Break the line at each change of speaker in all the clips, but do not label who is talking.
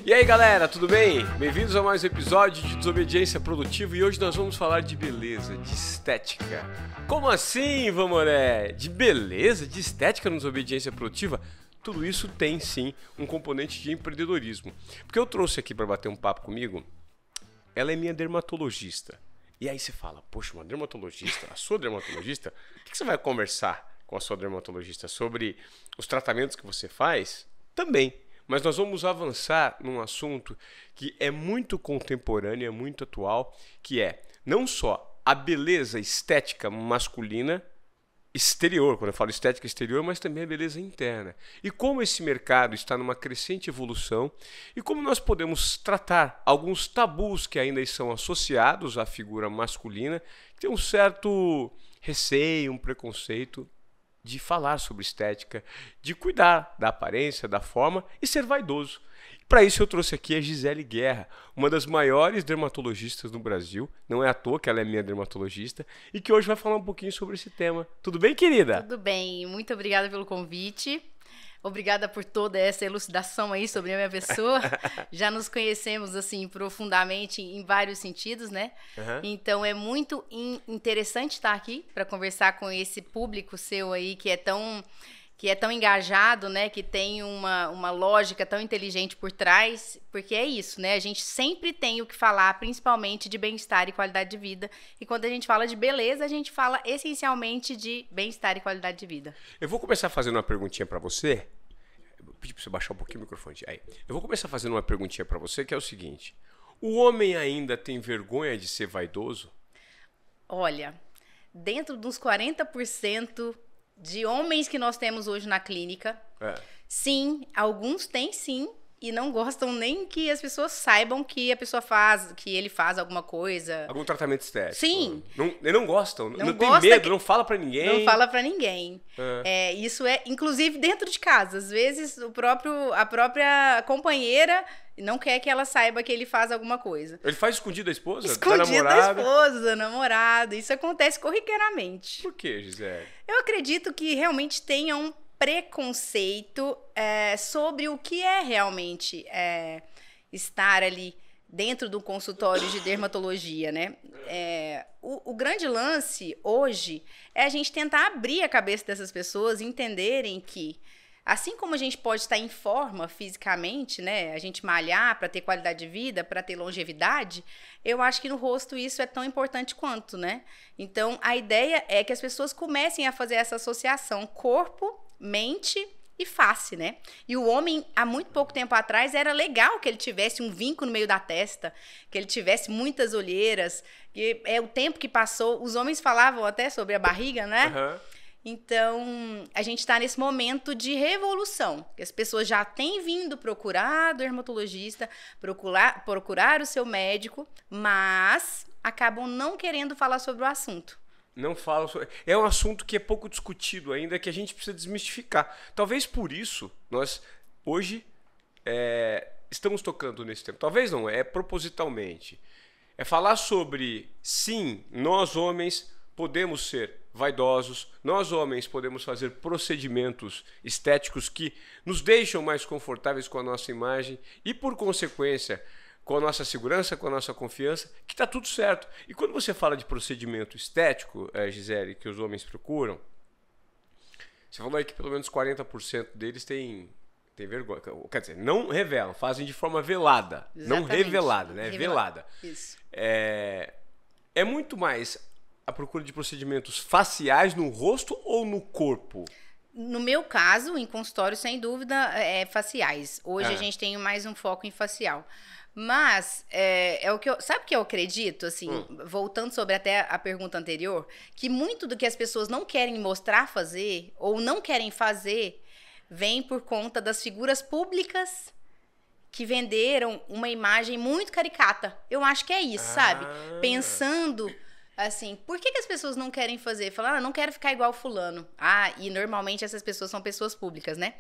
E aí galera, tudo bem? Bem-vindos a mais um episódio de Desobediência Produtiva e hoje nós vamos falar de beleza, de estética. Como assim, Vamoré? De beleza, de estética na Desobediência Produtiva? Tudo isso tem sim um componente de empreendedorismo. Porque eu trouxe aqui para bater um papo comigo, ela é minha dermatologista. E aí você fala, poxa, uma dermatologista, a sua dermatologista, o que você vai conversar com a sua dermatologista? Sobre os tratamentos que você faz? Também. Mas nós vamos avançar num assunto que é muito contemporâneo, é muito atual, que é não só a beleza estética masculina exterior, quando eu falo estética exterior, mas também a beleza interna. E como esse mercado está numa crescente evolução e como nós podemos tratar alguns tabus que ainda são associados à figura masculina, que tem um certo receio, um preconceito de falar sobre estética, de cuidar da aparência, da forma e ser vaidoso. Para isso eu trouxe aqui a Gisele Guerra, uma das maiores dermatologistas no Brasil, não é à toa que ela é minha dermatologista, e que hoje vai falar um pouquinho sobre esse tema. Tudo bem, querida?
Tudo bem, muito obrigada pelo convite. Obrigada por toda essa elucidação aí sobre a minha pessoa. Já nos conhecemos assim profundamente em vários sentidos, né? Uhum. Então é muito interessante estar aqui para conversar com esse público seu aí que é tão engajado, né? Que tem uma lógica tão inteligente por trás, porque é isso, né? A gente sempre tem o que falar, principalmente de bem-estar e qualidade de vida. E quando a gente fala de beleza, a gente fala essencialmente de bem-estar e qualidade de vida.
Eu vou começar fazendo uma perguntinha para você. Vou pedir para você baixar um pouquinho o microfone. Aí. Eu vou começar fazendo uma perguntinha para você, que é o seguinte. O homem ainda tem vergonha de ser vaidoso?
Olha, dentro dos 40% de homens que nós temos hoje na clínica, sim, alguns têm sim, e não gostam nem que as pessoas saibam que a pessoa faz, que ele faz alguma coisa.
Algum tratamento estético?
Sim.
Eles não gostam, não tem medo, não fala pra ninguém.
Não fala pra ninguém. Isso é, inclusive, dentro de casa. Às vezes, a própria companheira não quer que ela saiba que ele faz alguma coisa.
Ele faz escondido da esposa?
Escondido da esposa, da namorada. Isso acontece corriqueiramente.
Por que, Gisele?
Eu acredito que realmente tenha um preconceito sobre o que é realmente estar ali dentro do consultório de dermatologia, né? O grande lance hoje é a gente tentar abrir a cabeça dessas pessoas e entenderem que, assim como a gente pode estar em forma fisicamente, né? A gente malhar para ter qualidade de vida, para ter longevidade, eu acho que no rosto isso é tão importante quanto, né? Então, a ideia é que as pessoas comecem a fazer essa associação corpo, mente e face, né? E o homem, há muito pouco tempo atrás, era legal que ele tivesse um vinco no meio da testa, que ele tivesse muitas olheiras, que o tempo que passou, os homens falavam até sobre a barriga, né? Uhum. Então, a gente está nesse momento de revolução, que as pessoas já têm vindo procurar o dermatologista, procurar o seu médico, mas acabam não querendo falar sobre o assunto.
Não falam sobre... É um assunto que é pouco discutido ainda, que a gente precisa desmistificar. Talvez por isso nós hoje estamos tocando nesse tema. Talvez não, é propositalmente. É falar sobre, sim, nós homens podemos ser vaidosos, nós homens podemos fazer procedimentos estéticos que nos deixam mais confortáveis com a nossa imagem e, por consequência, com a nossa segurança, com a nossa confiança, que está tudo certo. E quando você fala de procedimento estético, Gisele, que os homens procuram, você falou aí que pelo menos 40% deles tem vergonha. Quer dizer, não revelam, fazem de forma velada. Exatamente. Não revelada, né? Velada.
Isso.
É muito mais a procura de procedimentos faciais no rosto ou no corpo?
No meu caso, em consultório, sem dúvida, faciais. Hoje a gente tem mais um foco em facial. Mas, sabe o que eu acredito, assim, voltando sobre até a pergunta anterior, que muito do que as pessoas não querem mostrar fazer, ou não querem fazer, vem por conta das figuras públicas que venderam uma imagem muito caricata. Eu acho que é isso, sabe? Pensando, assim, por que as pessoas não querem fazer? Falar, não quero ficar igual fulano. E normalmente essas pessoas são pessoas públicas, né?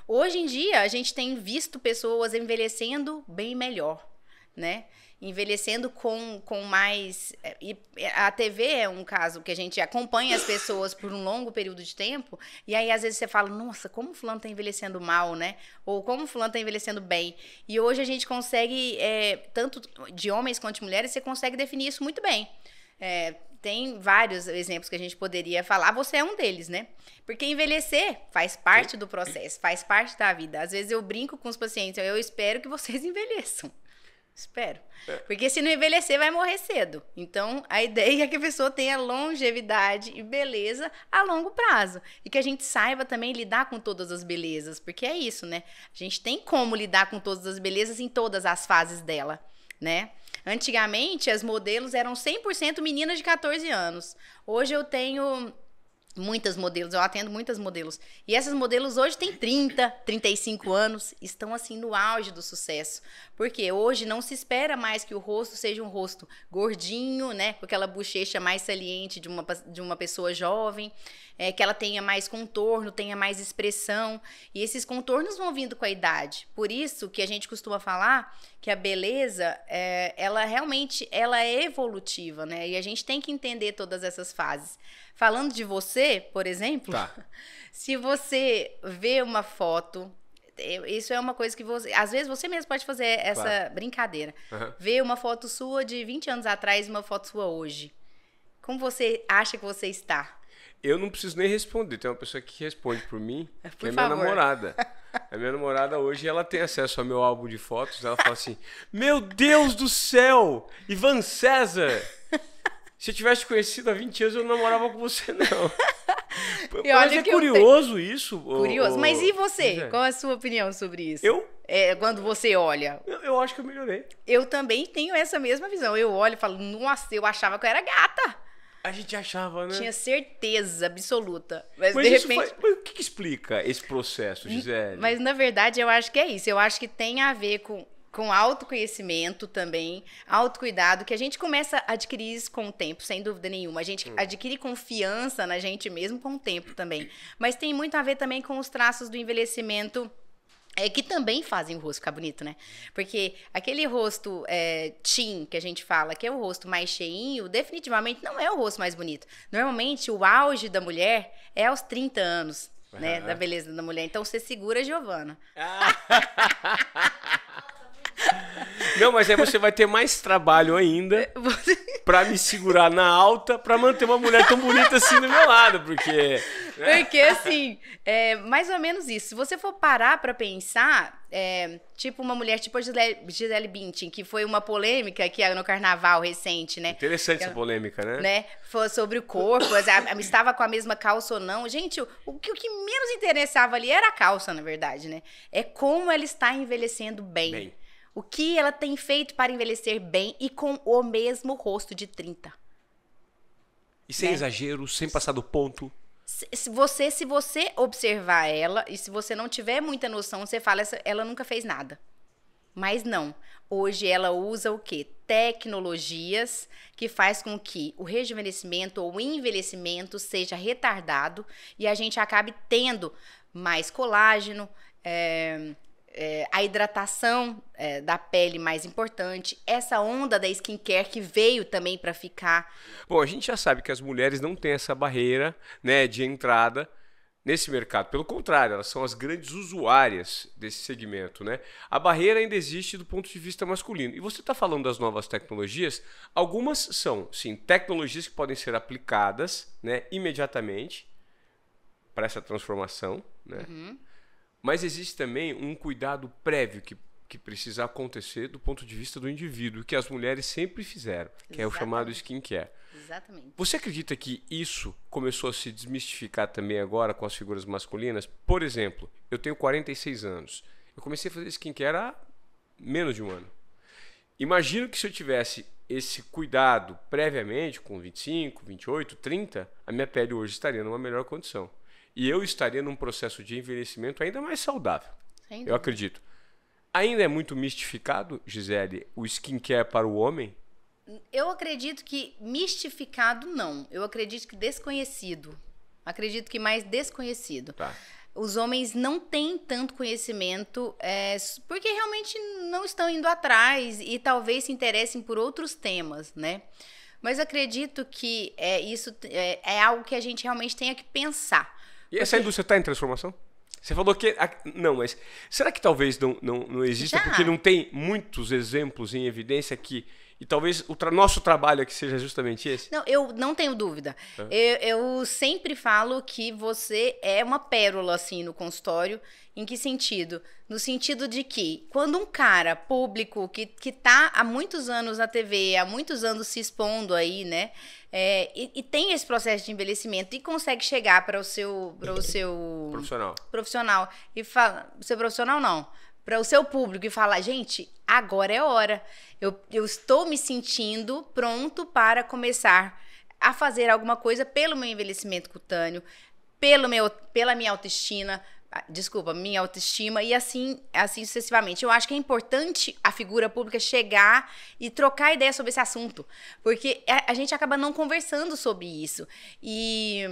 Hoje em dia, a gente tem visto pessoas envelhecendo bem melhor. né? Envelhecendo com mais... E a TV é um caso que a gente acompanha as pessoas por um longo período de tempo, e aí às vezes você fala, nossa, como fulano tá envelhecendo mal, né? Ou como fulano tá envelhecendo bem. E hoje a gente consegue, tanto de homens quanto de mulheres, você consegue definir isso muito bem. Tem vários exemplos que a gente poderia falar, você é um deles, né? Porque envelhecer faz parte do processo, faz parte da vida. Às vezes eu brinco com os pacientes, eu espero que vocês envelheçam. Espero. Porque se não envelhecer, vai morrer cedo. Então, a ideia é que a pessoa tenha longevidade e beleza a longo prazo. E que a gente saiba também lidar com todas as belezas. Porque é isso, né? A gente tem como lidar com todas as belezas em todas as fases dela, né? Antigamente, as modelos eram 100% meninas de 14 anos. Hoje eu tenho... muitas modelos, eu atendo muitas modelos. E essas modelos hoje têm 30, 35 anos, estão assim no auge do sucesso. Porque hoje não se espera mais que o rosto seja um rosto gordinho, né? Com aquela bochecha mais saliente de uma pessoa jovem, que ela tenha mais contorno, tenha mais expressão. E esses contornos vão vindo com a idade. Por isso que a gente costuma falar que a beleza, ela realmente ela é evolutiva, né? E a gente tem que entender todas essas fases. Falando de você, por exemplo, se você vê uma foto, isso é uma coisa que você... Às vezes você mesmo pode fazer essa brincadeira. Ver uma foto sua de 20 anos atrás e uma foto sua hoje. Como você acha que você está?
Eu não preciso nem responder. Tem uma pessoa que responde por mim, que é minha
favor.
namorada. A minha namorada hoje, ela tem acesso ao meu álbum de fotos. Ela fala assim, meu Deus do céu, Ivan César... Se eu tivesse conhecido há 20 anos, eu não namorava com você, não. Mas é curioso isso.
Curioso. Mas e você? Qual a sua opinião sobre isso? Quando você olha?
Eu acho que eu melhorei.
Eu também tenho essa mesma visão. Eu olho e falo, nossa, eu achava que eu era gata.
A gente achava, né?
Tinha certeza absoluta. Mas de repente...
Mas o que explica esse processo, Gisele?
Mas, na verdade, eu acho que é isso. Eu acho que tem a ver com autoconhecimento também, autocuidado, que a gente começa a adquirir isso com o tempo, sem dúvida nenhuma. A gente adquire confiança na gente mesmo com o tempo também. Mas tem muito a ver também com os traços do envelhecimento, que também fazem o rosto ficar bonito, né? Porque aquele rosto teen, que a gente fala, que é o rosto mais cheinho, definitivamente não é o rosto mais bonito. Normalmente, o auge da mulher é aos 30 anos, né? Da beleza da mulher. Então, você segura a Giovana.
Não, mas aí você vai ter mais trabalho ainda pra me segurar na alta, pra manter uma mulher tão bonita assim do meu lado, porque...
Né? Porque, assim, mais ou menos isso. Se você for parar pra pensar, tipo uma mulher tipo a Gisele Bündchen, que foi uma polêmica que no carnaval recente, né?
Interessante essa polêmica, né?
Foi sobre o corpo, estava com a mesma calça ou não. Gente, o que menos interessava ali era a calça, na verdade, né? É como ela está envelhecendo bem. O que ela tem feito para envelhecer bem e com o mesmo rosto de 30.
E sem exagero, sem passar do ponto.
Se você observar ela e se você não tiver muita noção, você fala, ela nunca fez nada. Mas não. Hoje ela usa o quê? Tecnologias que faz com que o rejuvenescimento ou o envelhecimento seja retardado e a gente acabe tendo mais colágeno, a hidratação da pele mais importante, essa onda da skincare que veio também para ficar.
Bom, a gente já sabe que as mulheres não têm essa barreira, né, de entrada nesse mercado. Pelo contrário, elas são as grandes usuárias desse segmento, né? A barreira ainda existe do ponto de vista masculino. E você está falando das novas tecnologias, algumas são, sim, tecnologias que podem ser aplicadas, né, imediatamente para essa transformação, né? Mas existe também um cuidado prévio que precisa acontecer do ponto de vista do indivíduo, que as mulheres sempre fizeram, que é o chamado skincare.
Exatamente.
Você acredita que isso começou a se desmistificar também agora com as figuras masculinas? Por exemplo, eu tenho 46 anos. Eu comecei a fazer skincare há menos de um ano. Imagino que se eu tivesse esse cuidado previamente, com 25, 28, 30, a minha pele hoje estaria numa melhor condição. E eu estaria num processo de envelhecimento ainda mais saudável. Eu acredito. Ainda é muito mistificado, Gisele, o skincare para o homem?
Eu acredito que mistificado não. Eu acredito que desconhecido. Acredito que mais desconhecido.
Tá.
os homens não têm tanto conhecimento porque realmente não estão indo atrás e talvez se interessem por outros temas, né? Mas acredito que isso é algo que a gente realmente tenha que pensar.
E essa indústria está em transformação? Você falou que... Não, mas será que talvez não exista porque não tem muitos exemplos em evidência que... E talvez o nosso trabalho aqui seja justamente esse?
Não, eu não tenho dúvida. Eu sempre falo que você é uma pérola, assim, no consultório. Em que sentido? No sentido de que, quando um cara público que tá há muitos anos na TV, há muitos anos se expondo aí, né? E tem esse processo de envelhecimento e consegue chegar para o seu profissional e fala... Seu profissional, não. Para o seu público e falar, gente, agora é hora. Eu estou me sentindo pronto para começar a fazer alguma coisa pelo meu envelhecimento cutâneo, pela minha autoestima, minha autoestima e assim sucessivamente. Eu acho que é importante a figura pública chegar e trocar ideia sobre esse assunto, porque a gente acaba não conversando sobre isso. E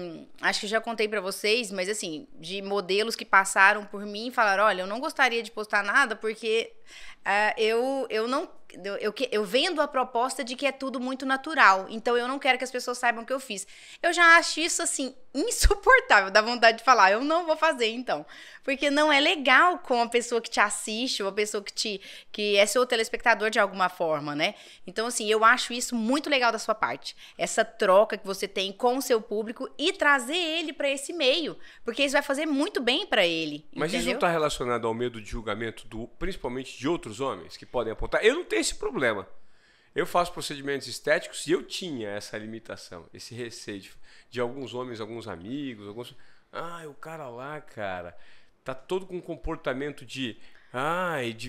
acho que já contei pra vocês, mas assim, de modelos que passaram por mim e falaram, olha, eu não gostaria de postar nada porque eu vendo a proposta de que é tudo muito natural, então eu não quero que as pessoas saibam o que eu fiz. Eu já acho isso, assim, insuportável, dá vontade de falar, eu não vou fazer, então. Porque não é legal com a pessoa que te assiste, ou a pessoa que é seu telespectador de alguma forma, né? Então, assim, eu acho isso muito legal da sua parte. Essa troca que você tem com o seu público e trazer ele para esse meio, porque isso vai fazer muito bem para ele,
Mas
entendeu?
isso não está relacionado ao medo de julgamento, principalmente de outros homens que podem apontar? Eu não tenho esse problema. Eu faço procedimentos estéticos e eu tinha essa limitação, esse receio de alguns homens, alguns amigos, o cara lá, cara, tá todo com um comportamento de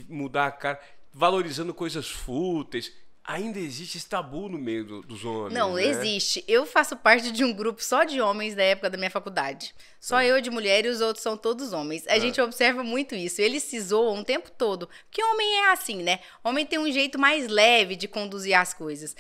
mudar a cara, valorizando coisas fúteis. Ainda existe esse tabu no meio dos homens.
Não,
né?
Existe. Eu faço parte de um grupo só de homens da época da minha faculdade. Só eu de mulher e os outros são todos homens. A gente observa muito isso. Eles se zoam o tempo todo. Porque homem é assim, né? Homem tem um jeito mais leve de conduzir as coisas.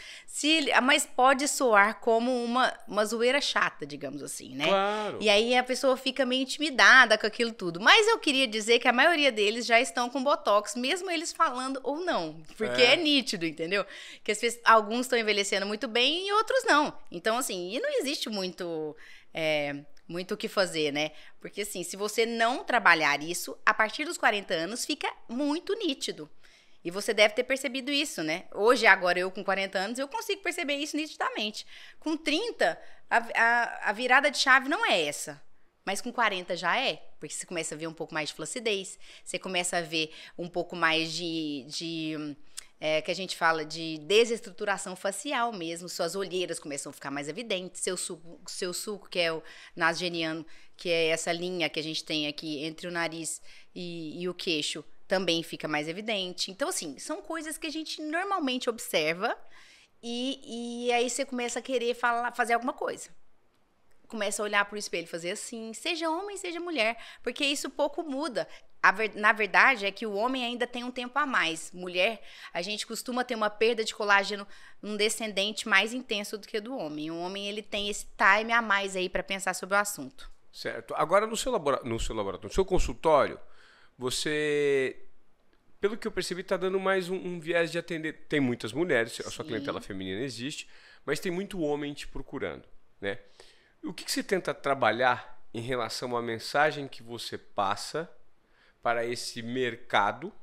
Mas pode soar como uma zoeira chata, digamos assim, né?
Claro.
E aí a pessoa fica meio intimidada com aquilo tudo. Mas eu queria dizer que a maioria deles já estão com botox, mesmo eles falando ou não. Porque é nítido, entendeu? Que alguns estão envelhecendo muito bem e outros não. Então, assim, e não existe muito o que fazer, né? Porque, assim, se você não trabalhar isso, a partir dos 40 anos fica muito nítido. E você deve ter percebido isso, né? Hoje, agora, eu com 40 anos, eu consigo perceber isso nitidamente. Com 30, a virada de chave não é essa. Mas com 40 já é, porque você começa a ver um pouco mais de flacidez, você começa a ver um pouco mais que a gente fala de desestruturação facial mesmo, suas olheiras começam a ficar mais evidentes, seu sulco, que é o nasogeniano, que é essa linha que a gente tem aqui entre o nariz e o queixo, também fica mais evidente. Então, assim, são coisas que a gente normalmente observa e aí você começa a querer fazer alguma coisa. Começa a olhar para o espelho e fazer assim, seja homem, seja mulher, porque isso pouco muda. Na verdade, é que o homem ainda tem um tempo a mais. Mulher, a gente costuma ter uma perda de colágeno num descendente mais intenso do que do homem. O homem, ele tem esse time a mais aí para pensar sobre o assunto.
Certo. Agora, no seu laboratório, no seu consultório, você, pelo que eu percebi, está dando mais um viés de atender. Tem muitas mulheres, a sua clientela feminina existe, mas tem muito homem te procurando, né? O que você tenta trabalhar em relação à mensagem que você passa para esse mercado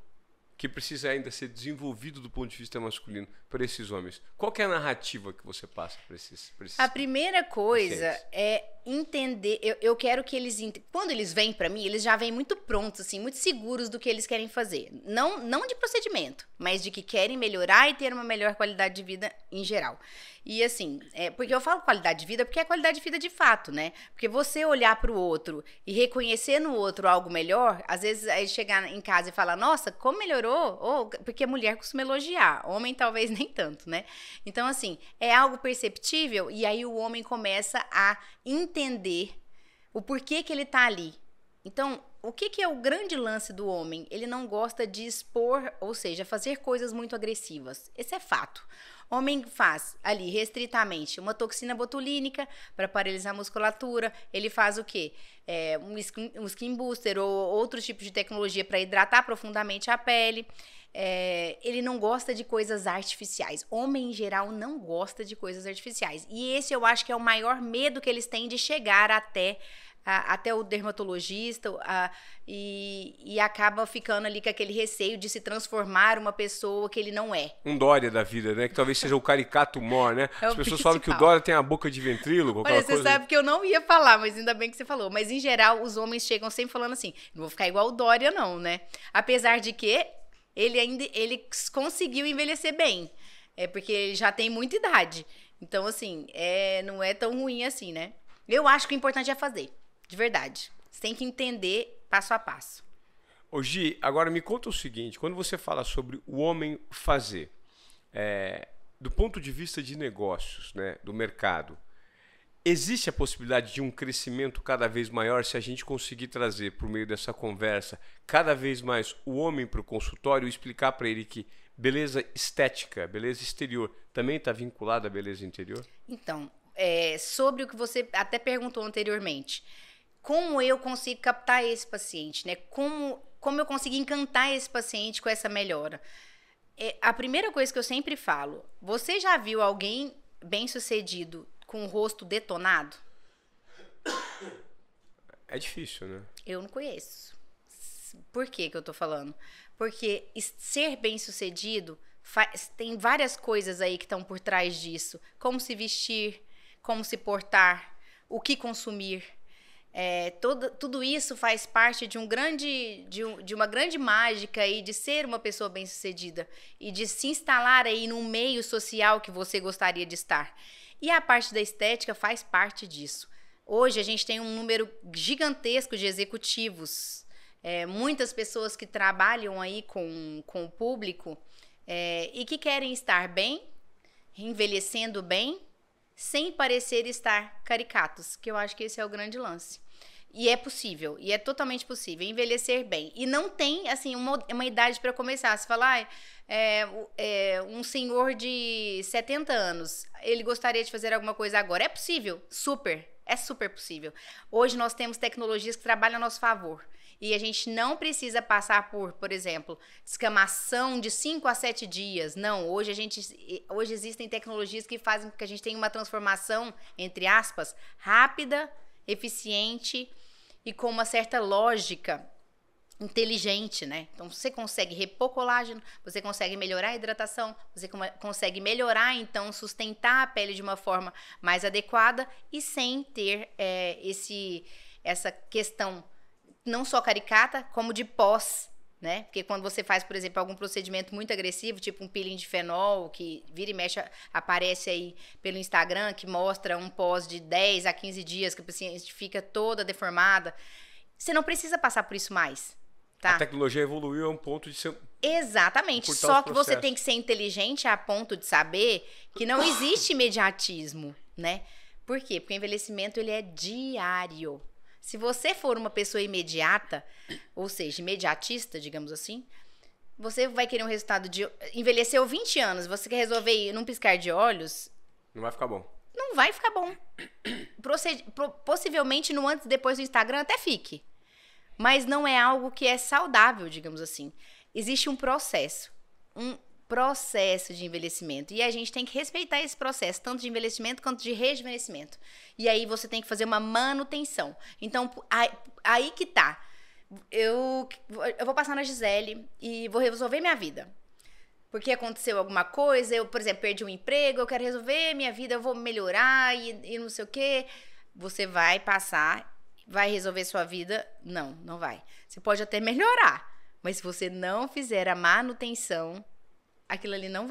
que precisa ainda ser desenvolvido do ponto de vista masculino para esses homens? Qual que é a narrativa que você passa para esses
A primeira coisa é entender, eu quero que eles, quando eles vêm para mim, eles já vêm muito prontos, assim, muito seguros do que eles querem fazer. Não de procedimento, mas de que querem melhorar e ter uma melhor qualidade de vida em geral. E assim, porque eu falo qualidade de vida porque é qualidade de vida de fato, né? Porque você olhar para o outro e reconhecer no outro algo melhor, às vezes aí chegar em casa e falar, nossa, como melhorou? Porque a mulher costuma elogiar, homem talvez nem tanto, né? Então assim, é algo perceptível e aí o homem começa a entender o porquê que ele tá ali. Então, o que é o grande lance do homem? Ele não gosta de expor, ou seja, fazer coisas muito agressivas. Esse é fato. O homem faz ali, restritamente, uma toxina botulínica para paralisar a musculatura. Ele faz o quê? Um skin booster ou outros tipos de tecnologia para hidratar profundamente a pele. Ele não gosta de coisas artificiais. Homem, em geral, não gosta de coisas artificiais. E esse eu acho que é o maior medo que eles têm de chegar até o dermatologista e acaba ficando ali com aquele receio de se transformar uma pessoa que ele não é.
Um Dória da vida, né? Que talvez seja o caricato mor, né? As pessoas falam que o
principal.
Dória tem a boca de ventríloco.
Olha, você
coisa...
sabe que eu não ia falar, mas ainda bem que você falou. Mas, em geral, os homens chegam sempre falando assim, não vou ficar igual o Dória, não, né? Apesar de que ele conseguiu envelhecer bem. Porque ele já tem muita idade. Então, assim, não é tão ruim assim, né? Eu acho que o importante é fazer. De verdade. Você tem que entender passo a passo.
Ô Gi, agora me conta o seguinte, quando você fala sobre o homem fazer, do ponto de vista de negócios, né, do mercado, existe a possibilidade de um crescimento cada vez maior se a gente conseguir trazer, por meio dessa conversa, cada vez mais o homem para o consultório e explicar para ele que beleza estética, beleza exterior, também está vinculada à beleza interior?
Então, sobre o que você até perguntou anteriormente, como eu consigo captar esse paciente, né? Como eu consigo encantar esse paciente com essa melhora? A primeira coisa que eu sempre falo, você já viu alguém bem-sucedido com o rosto detonado?
É difícil, né?
Eu não conheço. Por que eu tô falando? Porque ser bem-sucedido tem várias coisas aí que estão por trás disso. Como se vestir, como se portar, o que consumir. Tudo isso faz parte de uma grande mágica aí de ser uma pessoa bem-sucedida e de se instalar aí num meio social que você gostaria de estar. E a parte da estética faz parte disso. Hoje a gente tem um número gigantesco de executivos, muitas pessoas que trabalham aí com o público e que querem estar bem, envelhecendo bem, sem parecer estar caricatos, que eu acho que esse é o grande lance. E é possível, e é totalmente possível, envelhecer bem. E não tem, assim, uma idade para começar. Você fala, um senhor de 70 anos, ele gostaria de fazer alguma coisa agora. É possível, é super possível. Hoje nós temos tecnologias que trabalham a nosso favor. E a gente não precisa passar por exemplo, descamação de 5 a 7 dias. Não, hoje existem tecnologias que fazem com que a gente tenha uma transformação, entre aspas, rápida, eficiente e com uma certa lógica inteligente, né? Então, você consegue repor colágeno, você consegue melhorar a hidratação, você consegue melhorar, então, sustentar a pele de uma forma mais adequada e sem ter essa questão não só caricata, como de pós, né? Porque quando você faz, por exemplo, algum procedimento muito agressivo, tipo um peeling de fenol, que vira e mexe, aparece aí pelo Instagram, que mostra um pós de 10 a 15 dias, que a paciente fica toda deformada. Você não precisa passar por isso mais, tá?
A tecnologia evoluiu a um ponto de ser...
Exatamente, só que você tem que ser inteligente a ponto de saber que não existe imediatismo, né? Por quê? Porque o envelhecimento, ele é diário. Se você for uma pessoa imediata, ou seja, imediatista, digamos assim, você vai querer um resultado de... Envelheceu 20 anos, você quer resolver num piscar de olhos...
Não vai ficar bom.
Não vai ficar bom. Possivelmente no antes e depois do Instagram até fique. Mas não é algo que é saudável, digamos assim. Existe um processo de envelhecimento. E a gente tem que respeitar esse processo, tanto de envelhecimento quanto de rejuvenescimento. E aí você tem que fazer uma manutenção. Então, aí que tá. Eu vou passar na Gisele e vou resolver minha vida. Porque aconteceu alguma coisa, eu, por exemplo, perdi um emprego, eu quero resolver minha vida, eu vou melhorar e não sei o quê. Você vai passar, vai resolver sua vida? Não, não vai. Você pode até melhorar, mas se você não fizer a manutenção, aquilo ali não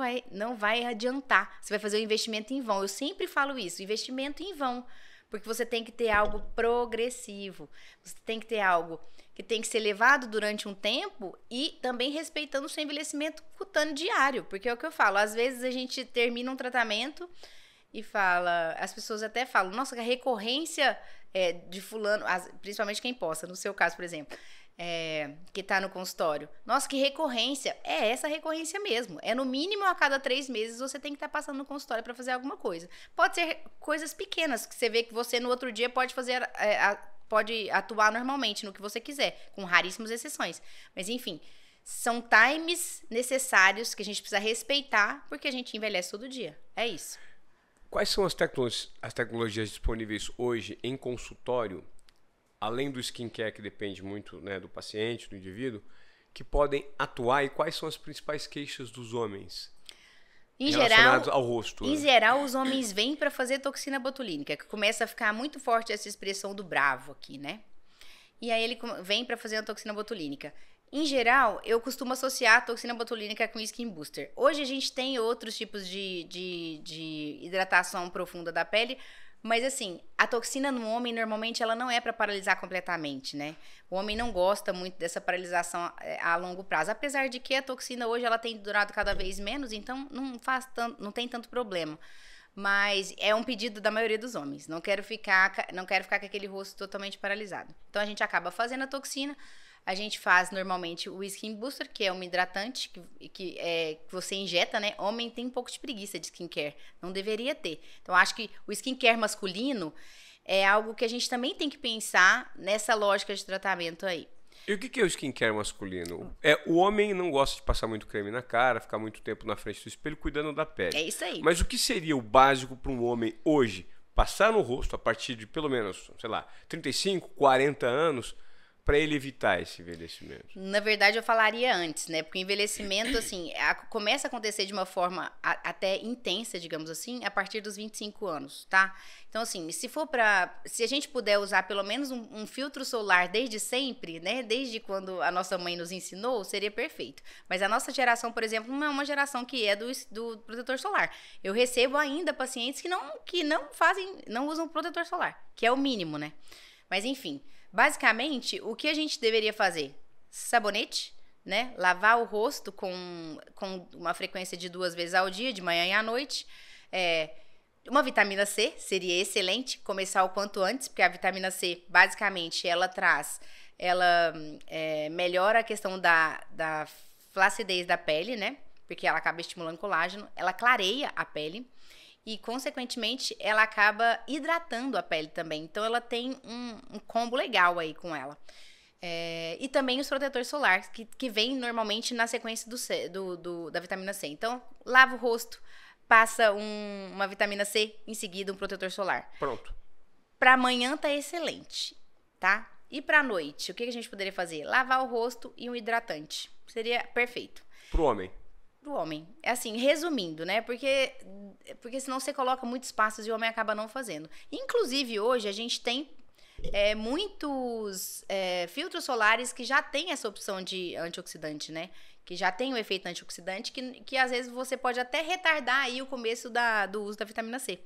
vai adiantar. Você vai fazer um investimento em vão. Eu sempre falo isso, investimento em vão. Porque você tem que ter algo progressivo. Você tem que ter algo que tem que ser levado durante um tempo e também respeitando o seu envelhecimento cutâneo diário. Porque é o que eu falo. Às vezes a gente termina um tratamento e fala... As pessoas até falam, nossa, a recorrência de fulano, principalmente quem posta, no seu caso, por exemplo, que tá no consultório. Nossa, que recorrência. É essa recorrência mesmo. É no mínimo a cada 3 meses você tem que estar passando no consultório para fazer alguma coisa. Pode ser coisas pequenas, que você vê que você no outro dia pode fazer, pode atuar normalmente no que você quiser, com raríssimas exceções. Mas enfim, são times necessários que a gente precisa respeitar, porque a gente envelhece todo dia. É isso.
Quais são as tecnologias disponíveis hoje em consultório, além do skincare, que depende muito, né, do paciente, do indivíduo, que podem atuar, e quais são as principais queixas dos homens relacionadas ao rosto?
Em geral, os homens vêm para fazer toxina botulínica, que começa a ficar muito forte essa expressão do bravo aqui, né? E aí ele vem para fazer a toxina botulínica. Em geral, eu costumo associar a toxina botulínica com Skin Booster. Hoje a gente tem outros tipos de hidratação profunda da pele, mas assim, a toxina no homem, normalmente, ela não é para paralisar completamente, né? O homem não gosta muito dessa paralisação a longo prazo, apesar de que a toxina hoje ela tem durado cada vez menos, então não tem tanto problema. Mas é um pedido da maioria dos homens. Não quero ficar com aquele rosto totalmente paralisado. Então a gente acaba fazendo a toxina. A gente faz normalmente o Skin Booster, que é um hidratante que você injeta, né? Homem tem um pouco de preguiça de skincare, não deveria ter. Então, acho que o skincare masculino é algo que a gente também tem que pensar nessa lógica de tratamento aí.
E o que é o skincare masculino? O homem não gosta de passar muito creme na cara, ficar muito tempo na frente do espelho cuidando da pele.
É isso aí.
Mas o que seria o básico para um homem hoje passar no rosto a partir de pelo menos, sei lá, 35, 40 anos, para ele evitar esse envelhecimento?
Na verdade, eu falaria antes, né? Porque o envelhecimento, assim, começa a acontecer de uma forma até intensa, digamos assim, a partir dos 25 anos, tá? Então, assim, se a gente puder usar pelo menos um filtro solar desde sempre, né? Desde quando a nossa mãe nos ensinou, seria perfeito. Mas a nossa geração, por exemplo, não é uma geração que é do protetor solar. Eu recebo ainda pacientes que não usam protetor solar, que é o mínimo, né? Mas, enfim, basicamente, o que a gente deveria fazer? Sabonete, né? Lavar o rosto com uma frequência de 2 vezes ao dia, de manhã e à noite. Uma vitamina C seria excelente, começar o quanto antes, porque a vitamina C, basicamente, ela melhora a questão da flacidez da pele, né? Porque ela acaba estimulando colágeno, ela clareia a pele. E, consequentemente, ela acaba hidratando a pele também. Então, ela tem um combo legal aí com ela. E também os protetores solares, que vem normalmente na sequência da vitamina C. Então, lava o rosto, passa uma vitamina C, em seguida um protetor solar.
Pronto. Pra
amanhã tá excelente, tá? E pra noite, o que a gente poderia fazer? Lavar o rosto e um hidratante. Seria perfeito.
Pro homem.
Do homem. É assim, resumindo, né? Porque senão você coloca muitos passos e o homem acaba não fazendo. Inclusive, hoje, a gente tem muitos filtros solares que já tem essa opção de antioxidante, né? Que já tem o efeito antioxidante, que às vezes você pode até retardar aí o começo do uso da vitamina C.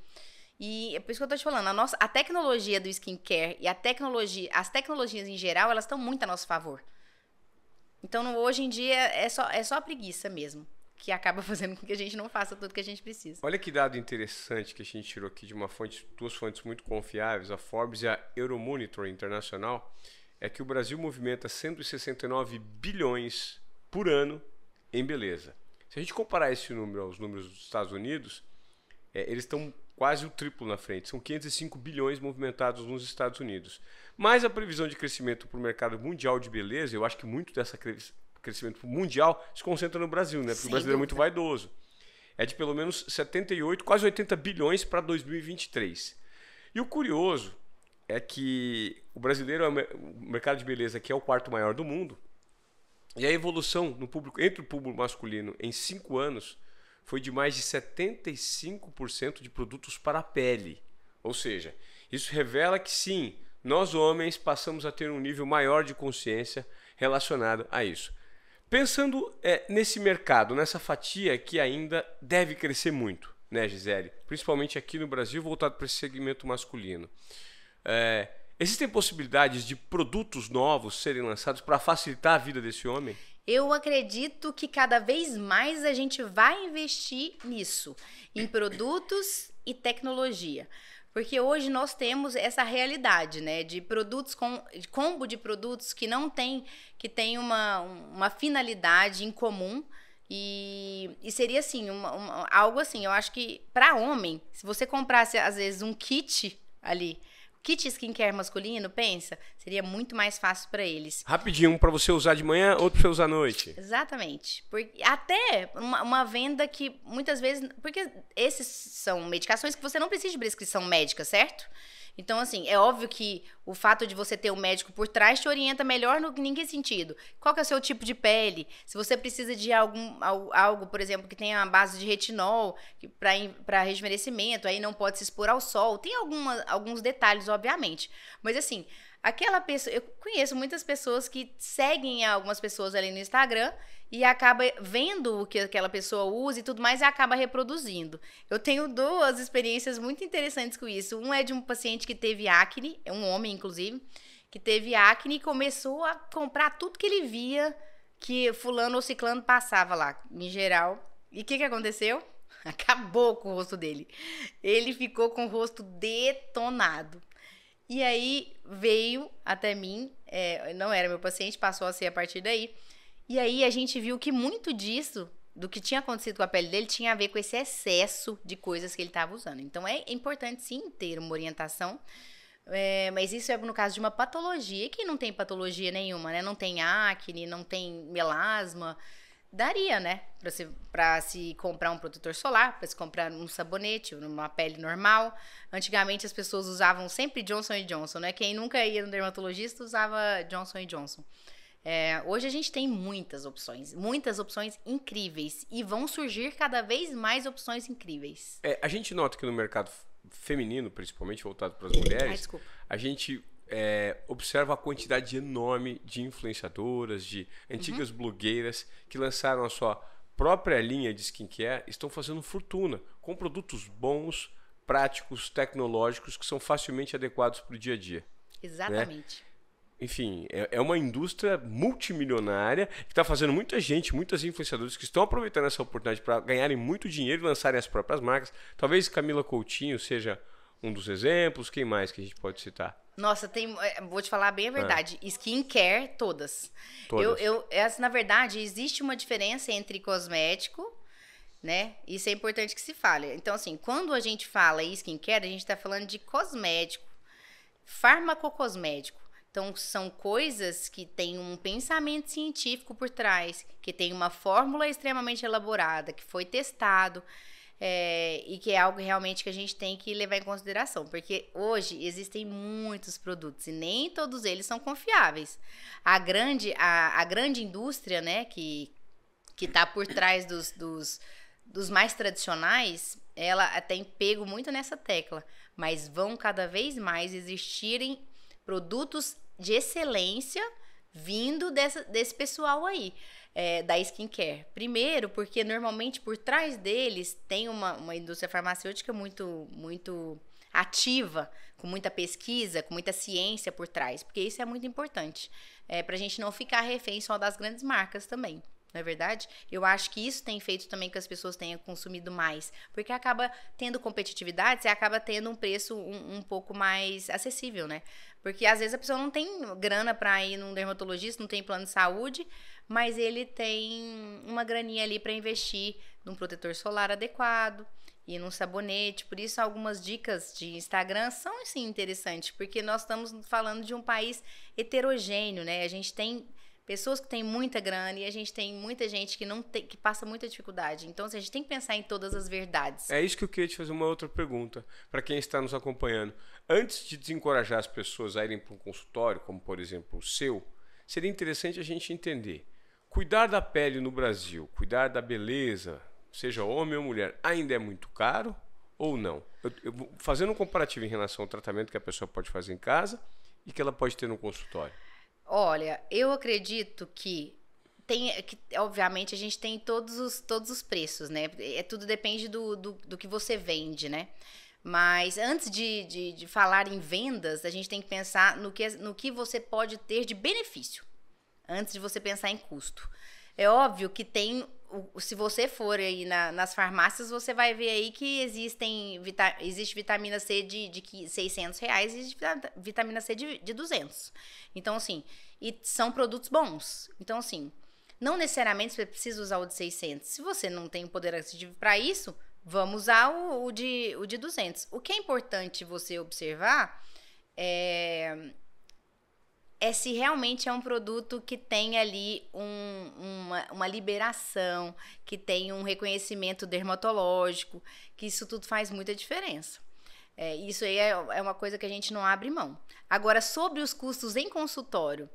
E é por isso que eu tô te falando, a tecnologia do skincare e as tecnologias em geral, elas estão muito a nosso favor. Então, hoje em dia, é só a preguiça mesmo, que acaba fazendo com que a gente não faça tudo que a gente precisa.
Olha que dado interessante que a gente tirou aqui de duas fontes muito confiáveis, a Forbes e a Euromonitor Internacional, é que o Brasil movimenta 169 bilhões por ano em beleza. Se a gente comparar esse número aos números dos Estados Unidos, eles estão quase o triplo na frente. São 505 bilhões movimentados nos Estados Unidos. Mas a previsão de crescimento para o mercado mundial de beleza, eu acho que muito dessa crescimento mundial se concentra no Brasil, né? Porque o brasileiro é muito vaidoso. É de pelo menos 78, quase 80 bilhões para 2023. E o curioso é que o brasileiro é o mercado de beleza que é o 4º maior do mundo. E a evolução entre o público masculino em 5 anos foi de mais de 75% de produtos para a pele. Ou seja, isso revela que sim, nós homens passamos a ter um nível maior de consciência relacionado a isso. Pensando nesse mercado, nessa fatia que ainda deve crescer muito, né, Gisele? Principalmente aqui no Brasil, voltado para esse segmento masculino. Existem possibilidades de produtos novos serem lançados para facilitar a vida desse homem?
Eu acredito que cada vez mais a gente vai investir nisso, em produtos e tecnologia. Porque hoje nós temos essa realidade, né? De produtos de combo de produtos que não tem, que tem uma finalidade em comum. E seria assim, algo assim, eu acho que para homem, se você comprasse às vezes um kit ali, kit skincare masculino, pensa, seria muito mais fácil para eles.
Rapidinho, um para você usar de manhã, outro para você usar à noite.
Exatamente. Porque até uma venda que muitas vezes... Porque esses são medicações que você não precisa de prescrição médica, certo? Então, assim, é óbvio que o fato de você ter um médico por trás te orienta melhor em que sentido. Qual que é o seu tipo de pele? Se você precisa de algo, por exemplo, que tenha a base de retinol para rejuvenescimento, aí não pode se expor ao sol. Tem alguns detalhes, obviamente. Mas, assim, aquela pessoa... Eu conheço muitas pessoas que seguem algumas pessoas ali no Instagram e acaba vendo o que aquela pessoa usa e tudo mais e acaba reproduzindo. Eu tenho 2 experiências muito interessantes com isso. Um é de um paciente que teve acne, é um homem, inclusive, que teve acne e começou a comprar tudo que ele via que fulano ou ciclano passava lá, em geral. E o que aconteceu? Acabou com o rosto dele. Ele ficou com o rosto detonado. E aí veio até mim, não era meu paciente, passou a ser a partir daí. E aí a gente viu que muito disso, do que tinha acontecido com a pele dele, tinha a ver com esse excesso de coisas que ele estava usando. Então é importante sim ter uma orientação, mas isso é no caso de uma patologia, que não tem patologia nenhuma, né? Não tem acne, não tem melasma. Daria, né? Para se comprar um protetor solar, para se comprar um sabonete, uma pele normal. Antigamente as pessoas usavam sempre Johnson & Johnson, né? Quem nunca ia no dermatologista usava Johnson & Johnson. Hoje a gente tem muitas opções incríveis e vão surgir cada vez mais opções incríveis.
A gente nota que no mercado feminino, principalmente voltado para as mulheres, a gente observa a quantidade enorme de influenciadoras, de antigas blogueiras que lançaram a sua própria linha de skincare, estão fazendo fortuna com produtos bons, práticos, tecnológicos, que são facilmente adequados para o dia a dia.
Exatamente.
Né? Enfim, é uma indústria multimilionária que está fazendo muita gente, muitas influenciadoras que estão aproveitando essa oportunidade para ganharem muito dinheiro e lançarem as próprias marcas. Talvez Camila Coutinho seja um dos exemplos. Quem mais que a gente pode citar?
Nossa, vou te falar bem a verdade. Skincare, todas. Na verdade, existe uma diferença entre cosmético, né? Isso é importante que se fale. Então, assim, quando a gente fala em skincare, a gente está falando de cosmético, farmacocosmético. Então, são coisas que têm um pensamento científico por trás, que tem uma fórmula extremamente elaborada, que foi testado, e que é algo realmente que a gente tem que levar em consideração. Porque hoje existem muitos produtos e nem todos eles são confiáveis. A grande indústria, né, que está por trás dos mais tradicionais, ela tem pego muito nessa tecla. Mas vão cada vez mais existirem produtos de excelência vindo desse pessoal aí, da skincare. Primeiro, porque normalmente por trás deles tem uma indústria farmacêutica muito, muito ativa, com muita pesquisa, com muita ciência por trás, porque isso é muito importante, para a gente não ficar refém só das grandes marcas também. Não é verdade? Eu acho que isso tem feito também que as pessoas tenham consumido mais, porque acaba tendo competitividade, você acaba tendo um preço um pouco mais acessível, né? Porque às vezes a pessoa não tem grana para ir num dermatologista, não tem plano de saúde, mas ele tem uma graninha ali para investir num protetor solar adequado e num sabonete. Por isso algumas dicas de Instagram são sim interessantes, porque nós estamos falando de um país heterogêneo, né? A gente tem pessoas que têm muita grana e a gente tem muita gente que passa muita dificuldade. Então, assim, a gente tem que pensar em todas as verdades.
É isso que eu queria te fazer uma outra pergunta para quem está nos acompanhando. Antes de desencorajar as pessoas a irem para um consultório, como por exemplo o seu, seria interessante a gente entender. Cuidar da pele no Brasil, cuidar da beleza, seja homem ou mulher, ainda é muito caro ou não? Eu vou fazendo um comparativo em relação ao tratamento que a pessoa pode fazer em casa e que ela pode ter no consultório.
Olha, eu acredito que obviamente a gente tem todos os preços, né? Tudo depende do que você vende, né? Mas antes de falar em vendas, a gente tem que pensar no que você pode ter de benefício, antes de você pensar em custo. É óbvio que tem se você for aí nas farmácias, você vai ver aí que existe vitamina C de R$600 e existe vitamina C de 200. Então, assim, e são produtos bons. Então, assim, não necessariamente você precisa usar o de 600. Se você não tem o poder aquisitivo para isso, vamos usar o de 200. O que é importante você observar é se realmente é um produto que tem ali uma liberação, que tem um reconhecimento dermatológico, que isso tudo faz muita diferença. Isso aí é uma coisa que a gente não abre mão. Agora, sobre os custos em consultório,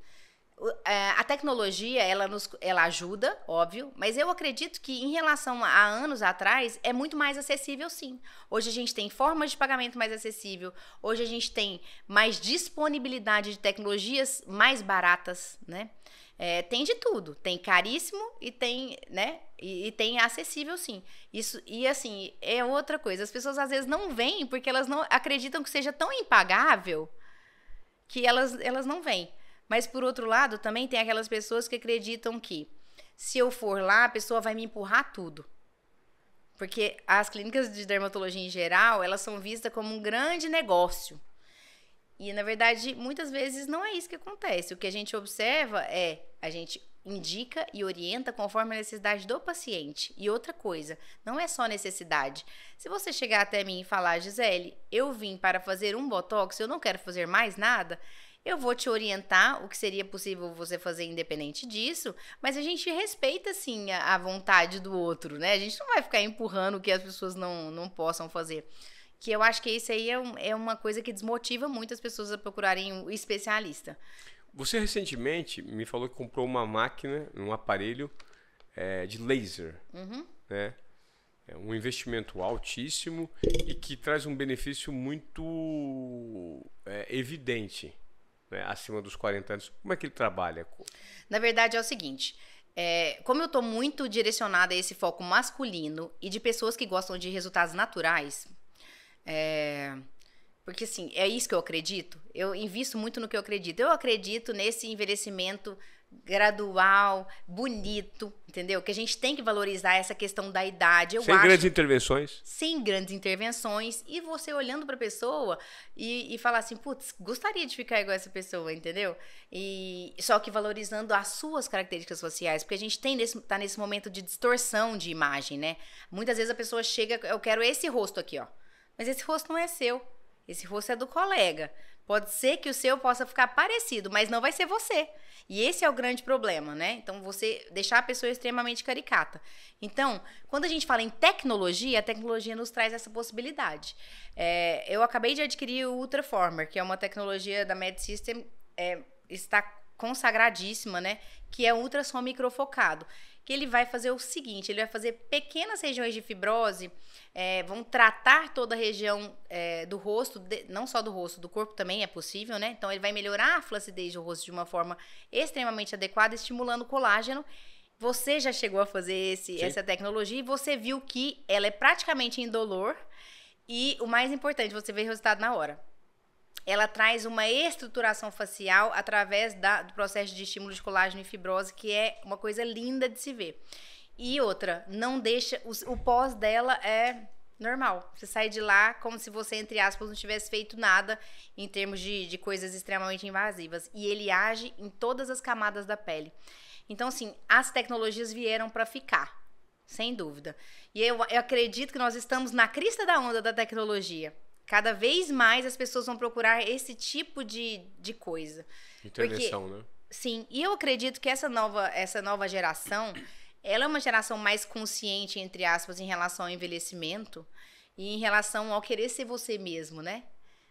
a tecnologia, ela ajuda, óbvio, mas eu acredito que em relação a anos atrás, é muito mais acessível, sim. Hoje a gente tem formas de pagamento mais acessível, hoje a gente tem mais disponibilidade de tecnologias mais baratas, né? Tem de tudo, tem caríssimo e tem, né? E tem acessível, sim. Isso, e assim, é outra coisa, as pessoas às vezes não vêm porque elas não acreditam que seja tão impagável que elas não vêm. Mas, por outro lado, também tem aquelas pessoas que acreditam que se eu for lá, a pessoa vai me empurrar tudo. Porque as clínicas de dermatologia em geral, elas são vistas como um grande negócio. E, na verdade, muitas vezes não é isso que acontece. O que a gente observa a gente indica e orienta conforme a necessidade do paciente. E outra coisa, não é só necessidade. Se você chegar até mim e falar, Gisele, eu vim para fazer um botox, eu não quero fazer mais nada, eu vou te orientar o que seria possível você fazer independente disso, mas a gente respeita, sim, a vontade do outro, né? A gente não vai ficar empurrando o que as pessoas não possam fazer. Que eu acho que isso aí é uma coisa que desmotiva muito as pessoas a procurarem um especialista.
Você recentemente me falou que comprou uma máquina, um aparelho de laser, né? É um investimento altíssimo e que traz um benefício muito evidente. Né, acima dos 40 anos. Como é que ele trabalha?
Na verdade, é o seguinte. Como eu estou muito direcionada a esse foco masculino e de pessoas que gostam de resultados naturais, porque assim, é isso que eu acredito. Eu invisto muito no que eu acredito. Eu acredito nesse envelhecimento gradual, bonito, entendeu? Que a gente tem que valorizar essa questão da idade.
Sem grandes intervenções.
Sem grandes intervenções. E você olhando para a pessoa e falar assim, putz, gostaria de ficar igual essa pessoa, entendeu? Só que valorizando as suas características faciais, porque a gente tá nesse momento de distorção de imagem, né? Muitas vezes a pessoa chega, eu quero esse rosto aqui, ó. Mas esse rosto não é seu. Esse rosto é do colega. Pode ser que o seu possa ficar parecido, mas não vai ser você. E esse é o grande problema, né? Então, você deixar a pessoa extremamente caricata. Então, quando a gente fala em tecnologia, a tecnologia nos traz essa possibilidade. Eu acabei de adquirir o Ultraformer, que é uma tecnologia da Med System, está consagradíssima, né? Que é ultrassom microfocado. Que ele vai fazer o seguinte, ele vai fazer pequenas regiões de fibrose, vão tratar toda a região do rosto, não só do rosto, do corpo também é possível, né? Então, ele vai melhorar a flacidez do rosto de uma forma extremamente adequada, estimulando o colágeno. Você já chegou a fazer essa tecnologia e você viu que ela é praticamente indolor e, o mais importante, você vê o resultado na hora. Ela traz uma estruturação facial através do processo de estímulo de colágeno e fibrose, que é uma coisa linda de se ver. E outra, não deixa... O pós dela é normal. Você sai de lá como se você, entre aspas, não tivesse feito nada em termos de coisas extremamente invasivas. E ele age em todas as camadas da pele. Então, assim, as tecnologias vieram para ficar, sem dúvida. E eu acredito que nós estamos na crista da onda da tecnologia. Cada vez mais as pessoas vão procurar esse tipo de coisa.
Intervenção, né?
Sim, e eu acredito que essa nova geração, ela é uma geração mais consciente, entre aspas, em relação ao envelhecimento e em relação ao querer ser você mesmo, né?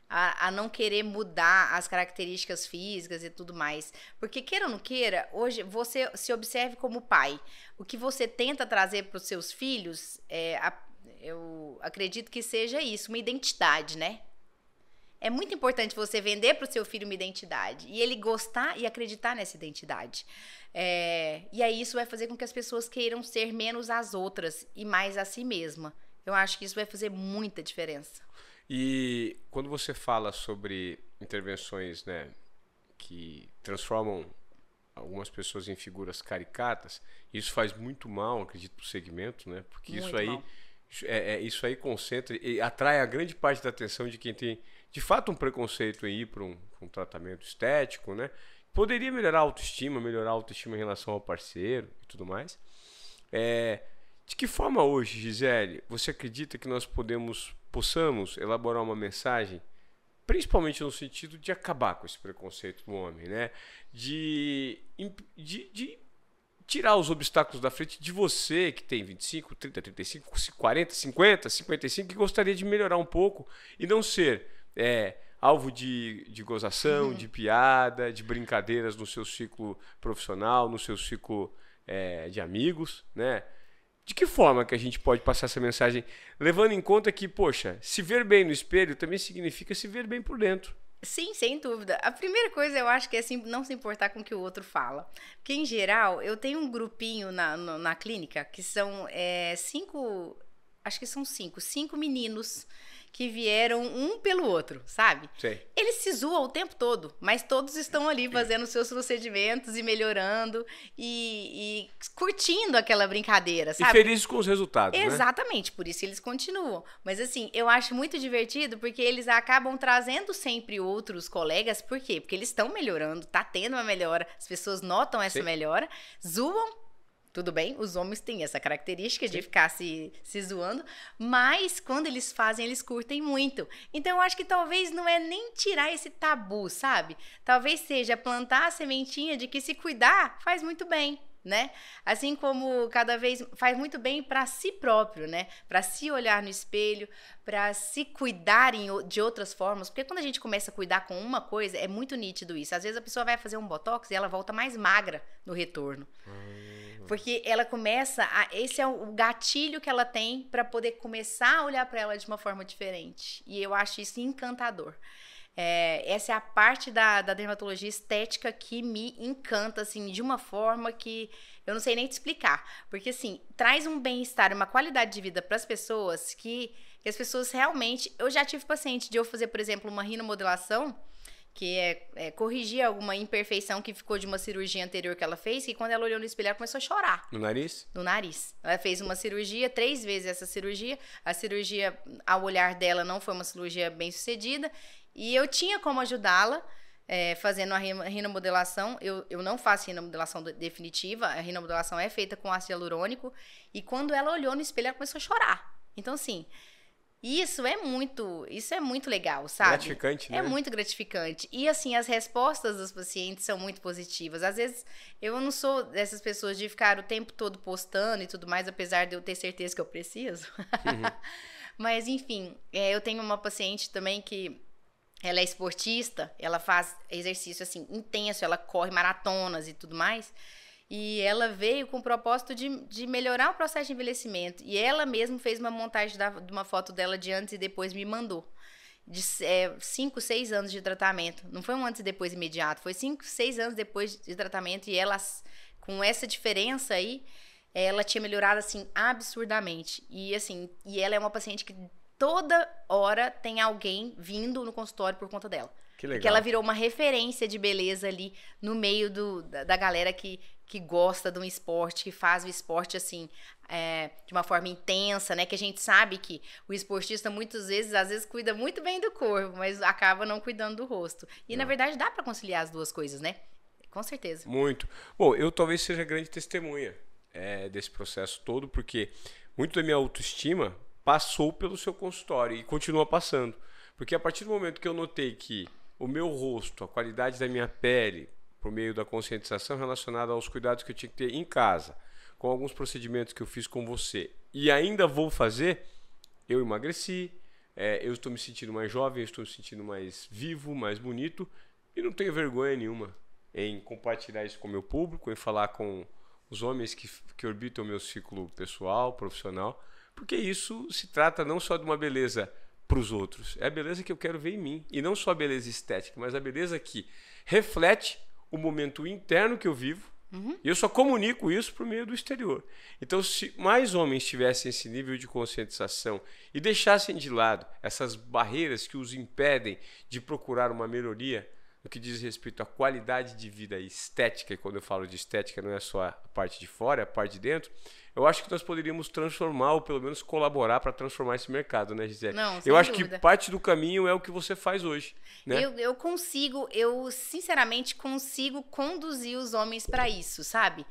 A não querer mudar as características físicas e tudo mais. Porque, queira ou não queira, hoje você se observe como pai. O que você tenta trazer para os seus filhos eu acredito que seja isso, uma identidade, né? É muito importante você vender para o seu filho uma identidade e ele gostar e acreditar nessa identidade. E aí isso vai fazer com que as pessoas queiram ser menos as outras e mais a si mesma. Eu acho que isso vai fazer muita diferença.
E quando você fala sobre intervenções, né, que transformam algumas pessoas em figuras caricatas, isso faz muito mal, acredito, para o segmento, né? Porque
Muito
isso aí,
mal.
isso aí concentra e atrai a grande parte da atenção de quem tem, de fato, um preconceito aí para um tratamento estético, né? Poderia melhorar a autoestima em relação ao parceiro e tudo mais. De que forma hoje, Gisele, você acredita que nós possamos elaborar uma mensagem, principalmente no sentido de acabar com esse preconceito do homem, né? De tirar os obstáculos da frente de você que tem 25, 30, 35, 40, 50, 55, que gostaria de melhorar um pouco e não ser alvo de gozação, de piada, de brincadeiras no seu ciclo profissional, no seu ciclo de amigos, né? De que forma que a gente pode passar essa mensagem, levando em conta que, poxa, se ver bem no espelho também significa se ver bem por dentro.
Sim, sem dúvida. A primeira coisa eu acho que é não se importar com o que o outro fala. Porque, em geral, eu tenho um grupinho na clínica que são 5, acho que são 5 meninos que vieram um pelo outro, sabe?
Sei.
Eles se zoam o tempo todo, mas todos estão ali fazendo seus procedimentos e melhorando e curtindo aquela brincadeira, sabe?
E felizes com os resultados,
Exatamente, por isso eles continuam. Mas assim, eu acho muito divertido porque eles acabam trazendo sempre outros colegas. Por quê? Porque eles estão melhorando, tá tendo uma melhora, as pessoas notam essa melhora, zoam. Tudo bem, os homens têm essa característica de ficar se zoando, mas quando eles fazem, eles curtem muito. Então, eu acho que talvez não é nem tirar esse tabu, sabe? Talvez seja plantar a sementinha de que se cuidar faz muito bem, né? Assim como cada vez faz muito bem para si próprio, né? Para se olhar no espelho, para se cuidar de outras formas. Porque quando a gente começa a cuidar com uma coisa, é muito nítido isso. Às vezes a pessoa vai fazer um botox e ela volta mais magra no retorno. Porque ela começa esse é o gatilho que ela tem para poder começar a olhar para ela de uma forma diferente. E eu acho isso encantador. Essa é a parte da dermatologia estética que me encanta, assim, de uma forma que eu não sei nem te explicar. Porque, assim, traz um bem-estar, uma qualidade de vida para as pessoas que as pessoas realmente... Eu já tive paciente de eu fazer, por exemplo, uma rinomodelação, que corrigir alguma imperfeição que ficou de uma cirurgia anterior que ela fez, que quando ela olhou no espelho, ela começou a chorar.
No nariz?
No nariz. Ela fez uma cirurgia, 3 vezes essa cirurgia. A cirurgia, ao olhar dela, não foi uma cirurgia bem sucedida. E eu tinha como ajudá-la, fazendo a rinomodelação. Eu não faço rinomodelação definitiva, a rinomodelação é feita com ácido hialurônico. E quando ela olhou no espelho, ela começou a chorar. Então, assim... Isso é muito legal, sabe?
Gratificante, né?
É muito gratificante. E, assim, as respostas dos pacientes são muito positivas. Às vezes, eu não sou dessas pessoas de ficar o tempo todo postando e tudo mais, apesar de eu ter certeza que eu preciso. Mas, enfim, eu tenho uma paciente também que ela é esportista, ela faz exercício, assim, intenso, ela corre maratonas e tudo mais. E ela veio com o propósito de melhorar o processo de envelhecimento. E ela mesma fez uma montagem de uma foto dela de antes e depois me mandou. De 5, 6 anos de tratamento. Não foi um antes e depois imediato. Foi 5, 6 anos depois de tratamento. E ela, com essa diferença aí, ela tinha melhorado, assim, absurdamente. E, assim, ela é uma paciente que toda hora tem alguém vindo no consultório por conta dela.
Que legal.
Porque ela virou uma referência de beleza ali no meio da galera que gosta de um esporte, que faz o esporte, assim, de uma forma intensa, né? Que a gente sabe que o esportista, muitas vezes, às vezes, cuida muito bem do corpo, mas acaba não cuidando do rosto. E, na verdade, dá pra conciliar as duas coisas, né? Com certeza.
Muito. Bom, eu talvez seja grande testemunha desse processo todo, porque muito da minha autoestima passou pelo seu consultório e continua passando. Porque a partir do momento que eu notei que o meu rosto, a qualidade da minha pele, por meio da conscientização relacionada aos cuidados que eu tinha que ter em casa, com alguns procedimentos que eu fiz com você, e ainda vou fazer, eu emagreci, eu estou me sentindo mais jovem, eu estou me sentindo mais vivo, mais bonito, e não tenho vergonha nenhuma em compartilhar isso com o meu público, em falar com os homens que orbitam o meu ciclo pessoal, profissional, porque isso se trata não só de uma beleza para os outros, é a beleza que eu quero ver em mim, e não só a beleza estética, mas a beleza que reflete o momento interno que eu vivo, e eu só comunico isso por meio do exterior. Então, se mais homens tivessem esse nível de conscientização e deixassem de lado essas barreiras que os impedem de procurar uma melhoria no que diz respeito à qualidade de vida e estética, e quando eu falo de estética não é só a parte de fora, é a parte de dentro, eu acho que nós poderíamos transformar ou pelo menos colaborar para transformar esse mercado, né, Gisele?
Não, sem
eu acho
dúvida.
que parte do caminho é o que você faz hoje, né?
Eu sinceramente consigo conduzir os homens para isso, sabe?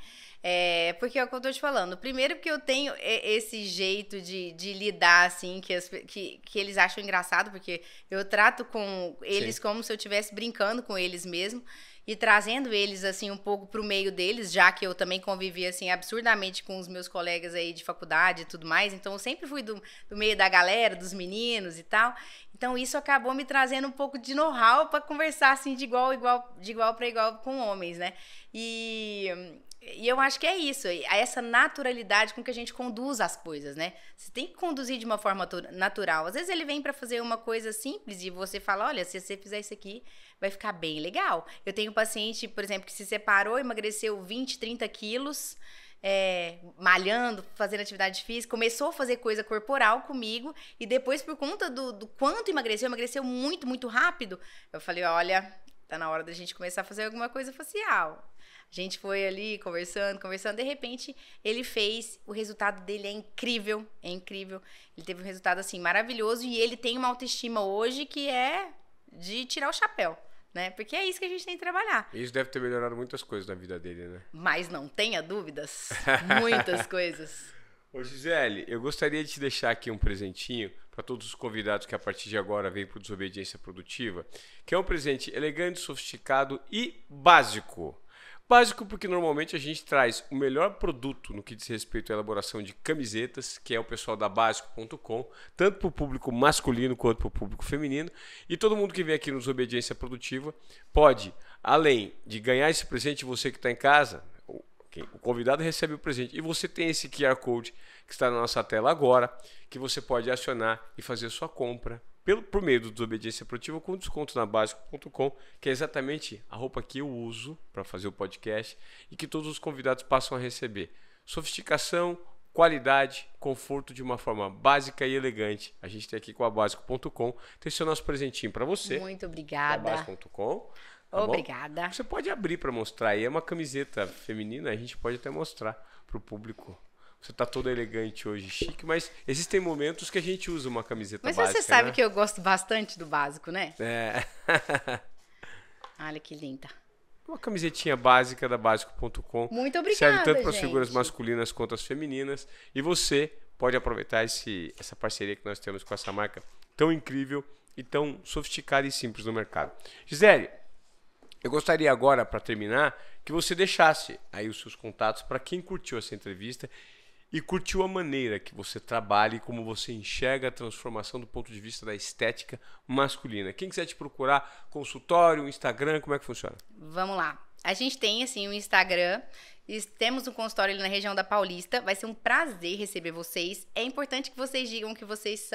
Porque é o que eu tô te falando. Primeiro porque eu tenho esse jeito de lidar, assim, que eles acham engraçado, porque eu trato com eles
Sim.
como se eu estivesse brincando com eles mesmo e trazendo eles, assim, um pouco pro meio deles, já que eu também convivi, assim, absurdamente com os meus colegas aí de faculdade e tudo mais. Então, eu sempre fui do meio da galera, dos meninos e tal. Então, isso acabou me trazendo um pouco de know-how para conversar, assim, de igual para igual com homens, né? E eu acho que é isso, essa naturalidade com que a gente conduz as coisas, né? Você tem que conduzir de uma forma natural. Às vezes ele vem para fazer uma coisa simples e você fala, olha, se você fizer isso aqui, vai ficar bem legal. Eu tenho um paciente, por exemplo, que se separou, emagreceu 20, 30 quilos, malhando, fazendo atividade física, começou a fazer coisa corporal comigo e depois, por conta do quanto emagreceu muito, muito rápido, eu falei, olha, tá na hora da gente começar a fazer alguma coisa facial. A gente foi ali conversando, de repente ele fez, o resultado dele é incrível, ele teve um resultado assim maravilhoso e ele tem uma autoestima hoje que é de tirar o chapéu, né? Porque é isso que a gente tem que trabalhar.
Isso deve ter melhorado muitas coisas na vida dele, né?
Mas não tenha dúvidas, muitas coisas.
Ô Gisele, eu gostaria de te deixar aqui um presentinho para todos os convidados que a partir de agora vêm para o Desobediência Produtiva, que é um presente elegante, sofisticado e básico. Básico porque normalmente a gente traz o melhor produto no que diz respeito à elaboração de camisetas, que é o pessoal da Básico.com, tanto para o público masculino quanto para o público feminino. E todo mundo que vem aqui no Desobediência Produtiva pode, além de ganhar esse presente, você que está em casa, o convidado recebe o presente. E você tem esse QR Code que está na nossa tela agora, que você pode acionar e fazer sua compra por meio do Desobediência Produtiva com desconto na Básico.com, que é exatamente a roupa que eu uso para fazer o podcast e que todos os convidados passam a receber. Sofisticação, qualidade, conforto de uma forma básica e elegante. A gente tem aqui com a Básico.com. Tem esse nosso presentinho para você.
Muito obrigada.
Básico.com. Tá
obrigada.
Bom? Você pode abrir para mostrar aí. É uma camiseta feminina, a gente pode até mostrar para o público. Você tá toda elegante hoje, chique, mas existem momentos que a gente usa uma camiseta básica.
Mas você sabe,
né?
que eu gosto bastante do básico, né?
É.
Olha que linda.
Uma camisetinha básica da Básico.com.
Muito obrigada,
serve tanto para as
gente.
figuras masculinas quanto as femininas. E você pode aproveitar essa parceria que nós temos com essa marca tão incrível e tão sofisticada e simples no mercado. Gisele, eu gostaria agora, para terminar, que você deixasse aí os seus contatos para quem curtiu essa entrevista e curtiu a maneira que você trabalha e como você enxerga a transformação do ponto de vista da estética masculina. Quem quiser te procurar, consultório, Instagram, como é que funciona?
Vamos lá. A gente tem, assim, um Instagram, temos um consultório ali na região da Paulista, vai ser um prazer receber vocês. É importante que vocês digam que vocês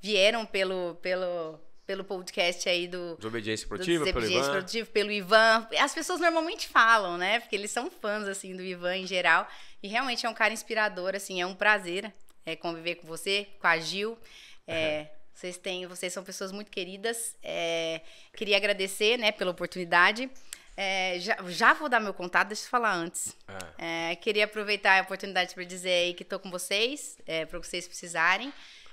vieram pelo podcast aí do
Desobediência Produtiva,
pelo Ivan. As pessoas normalmente falam, né? Porque eles são fãs, assim, do Ivan em geral. E realmente é um cara inspirador, assim, é um prazer conviver com você, com a Gil. Vocês são pessoas muito queridas. Queria agradecer, né, pela oportunidade. Já vou dar meu contato, deixa eu falar antes. Queria aproveitar a oportunidade para dizer aí que estou com vocês, para o que vocês precisarem.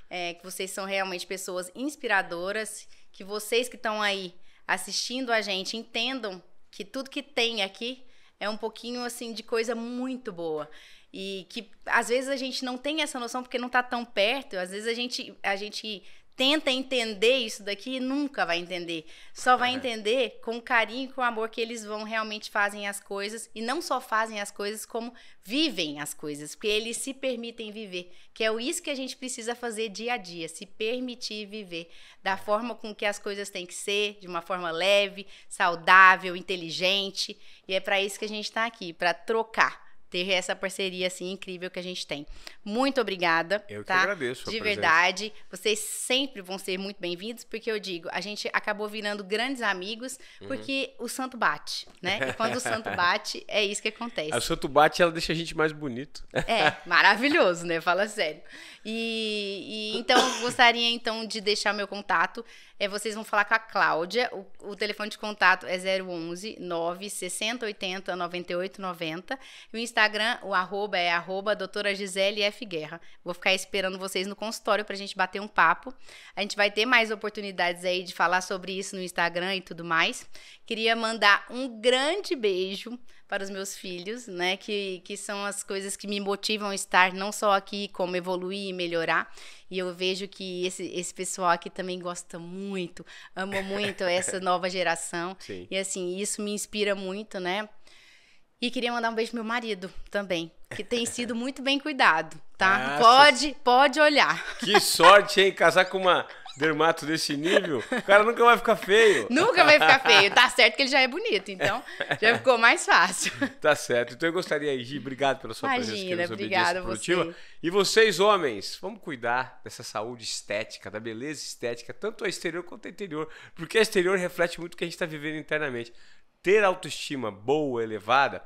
Que vocês são realmente pessoas inspiradoras, que vocês que estão aí assistindo a gente entendam que tudo que tem aqui é um pouquinho assim de coisa muito boa. E que às vezes a gente não tem essa noção porque não está tão perto, às vezes a gente tenta entender isso daqui e nunca vai entender. Só vai entender com o carinho e com o amor que eles realmente fazem as coisas. E não só fazem as coisas, como vivem as coisas. Porque eles se permitem viver. Que é isso que a gente precisa fazer dia a dia. Se permitir viver da forma com que as coisas têm que ser. De uma forma leve, saudável, inteligente. E é para isso que a gente está aqui. Para trocar. Ter essa parceria assim incrível que a gente tem. Muito obrigada.
Eu que agradeço.
De verdade. Vocês sempre vão ser muito bem-vindos, porque eu digo, a gente acabou virando grandes amigos, porque o santo bate, né? E quando o santo bate, é isso que acontece.
O santo bate, ela deixa a gente mais bonito.
Maravilhoso, né? Fala sério. Então, gostaria então de deixar meu contato. vocês vão falar com a Cláudia. O telefone de contato é 011 960 80 98 90. E o Instagram, o arroba é doutora Gisele F. Guerra. Vou ficar esperando vocês no consultório pra gente bater um papo. A gente vai ter mais oportunidades aí de falar sobre isso no Instagram e tudo mais. Queria mandar um grande beijo para os meus filhos, né, que são as coisas que me motivam a estar não só aqui, como evoluir e melhorar. E eu vejo que esse pessoal aqui também gosta muito, ama muito essa nova geração.
Sim.
E assim, isso me inspira muito, né? E queria mandar um beijo pro meu marido também, que tem sido muito bem cuidado, tá? Pode olhar.
Que sorte, hein? Casar com uma dermato desse nível, o cara nunca vai ficar feio.
Nunca vai ficar feio. Tá certo que ele já é bonito, então já ficou mais fácil.
Tá certo. Então eu gostaria, Gi, obrigado pela sua presença aqui no
obrigada
Produtiva.
você.
E vocês, homens, vamos cuidar dessa saúde estética, da beleza estética, tanto a exterior quanto a interior, porque a exterior reflete muito o que a gente está vivendo internamente. Ter autoestima boa, elevada,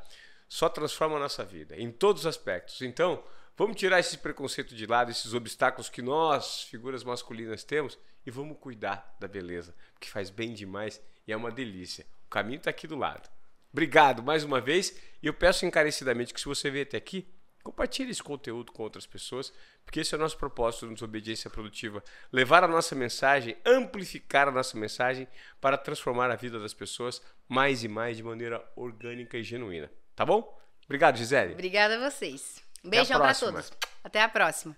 só transforma a nossa vida, em todos os aspectos. Então, vamos tirar esse preconceito de lado, esses obstáculos que nós, figuras masculinas, temos, e vamos cuidar da beleza, porque faz bem demais e é uma delícia. O caminho está aqui do lado. Obrigado mais uma vez, e eu peço encarecidamente que, se você veio até aqui, compartilhe esse conteúdo com outras pessoas, porque esse é o nosso propósito no Desobediência Produtiva, levar a nossa mensagem, amplificar a nossa mensagem para transformar a vida das pessoas mais e mais de maneira orgânica e genuína. Tá bom? Obrigado, Gisele.
Obrigada a vocês. Um beijão para todos. Até a próxima.